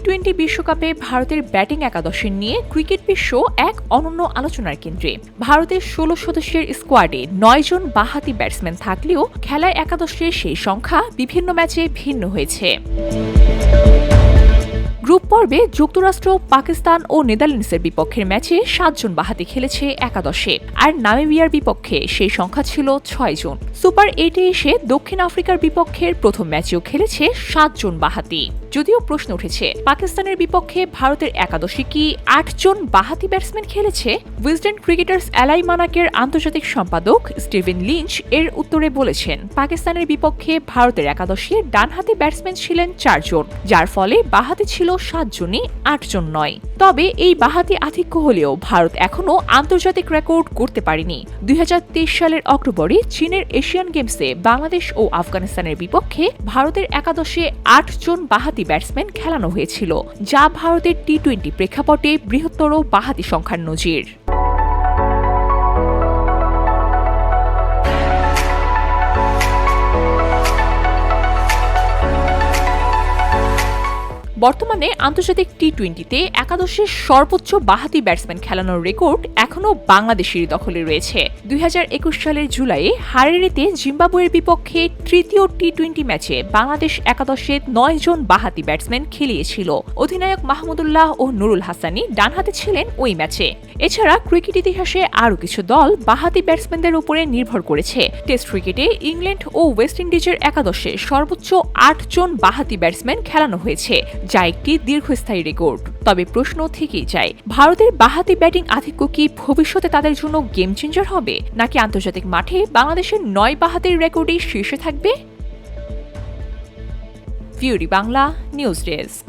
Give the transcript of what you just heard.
টি-20 বিশ্বকাপে ভারতের ব্যাটিং একাদশ নিয়ে ক্রিকেট বিশ্ব এক অনন্য আলোচনার কেন্দ্রে। ভারতের 16 সদস্যের স্কোয়াডে 9 জন বাঁহাতি ব্যাটসম্যান থাকলেও খেলায় একাদশের সেই সংখ্যা বিভিন্ন ম্যাচে ভিন্ন হয়েছে। গ্রুপ পর্বে যুক্তরাষ্ট্র, পাকিস্তান ও নেদারল্যান্ডসের বিপক্ষের ম্যাচে 7 জন বাঁহাতি খেলেছে একাদশে, আর নামিবিয়ার বিপক্ষে সেই সংখ্যা ছিল 6 জন। সুপার 8-এ এসে দক্ষিণ আফ্রিকার বিপক্ষের প্রথম ম্যাচেও খেলেছে 7 জন বাঁহাতি। যদিও প্রশ্ন উঠেছে, পাকিস্তানের বিপক্ষে ভারতের একাদশে কি 8 জন বাঁহাতি ব্যাটসম্যান খেলেছে? উইজডেন ক্রিকেটার্স অ্যালাই মানাকের আন্তর্জাতিক সম্পাদক স্টিভেন লিঞ্চ এর উত্তরে বলেছেন, পাকিস্তানের বিপক্ষে ভারতের একাদশে ডানহাতি ব্যাটসম্যান ছিলেন 4 জন, যার ফলে বাঁহাতি ছিল 7 জনই, 8 জন নয়। তবে এই বাঁহাতি আধিক্য হলেও ভারত এখনও আন্তর্জাতিক রেকর্ড করতে পারেনি। 2023 সালের অক্টোবরে চীনের এশিয়ান গেমসে বাংলাদেশ ও আফগানিস্তানের বিপক্ষে ভারতের একাদশে 8 জন বাঁহাতি ব্যাটসম্যান খেলানো হয়েছিল, যা ভারতের টি-20 প্রেক্ষাপটে বৃহত্তর বাঁহাতি সংখ্যার নজির। বর্তমানে আন্তর্জাতিক টি-20তে একাদশের সর্বোচ্চ বাঁহাতি ব্যাটসম্যান খেলানোর রেকর্ড এখনও বাংলাদেশের দখলে রয়েছে। 2021 সালের জুলাইয়ে হারেরিতে জিম্বাবুয়ের বিপক্ষে তৃতীয় টি-20 ম্যাচে বাংলাদেশ একাদশে 9 জন বাঁহাতি ব্যাটসম্যান খেলিয়েছিল। অধিনায়ক মাহমুদুল্লাহ ও নুরুল হাসানি ডানহাতে ছিলেন ওই ম্যাচে। এছাড়া ক্রিকেট ইতিহাসে আরও কিছু দল বাঁহাতি ব্যাটসম্যানদের উপরে নির্ভর করেছে। টেস্ট ক্রিকেটে ইংল্যান্ড ও ওয়েস্ট ইন্ডিজের একাদশে সর্বোচ্চ 8 জন বাঁহাতি ব্যাটসম্যান খেলানো হয়েছে, যা একটি দীর্ঘস্থায়ী রেকর্ড। তবে প্রশ্ন থেকেই যায়, ভারতের বাঁহাতি ব্যাটিং আধিক্য কি ভবিষ্যতে তাদের জন্য গেম চেঞ্জার হবে, নাকি আন্তর্জাতিক মাঠে বাংলাদেশের 9 বাঁহাতির রেকর্ডই শীর্ষে থাকবে? ভিউরি বাংলা নিউজ ডেস্ক।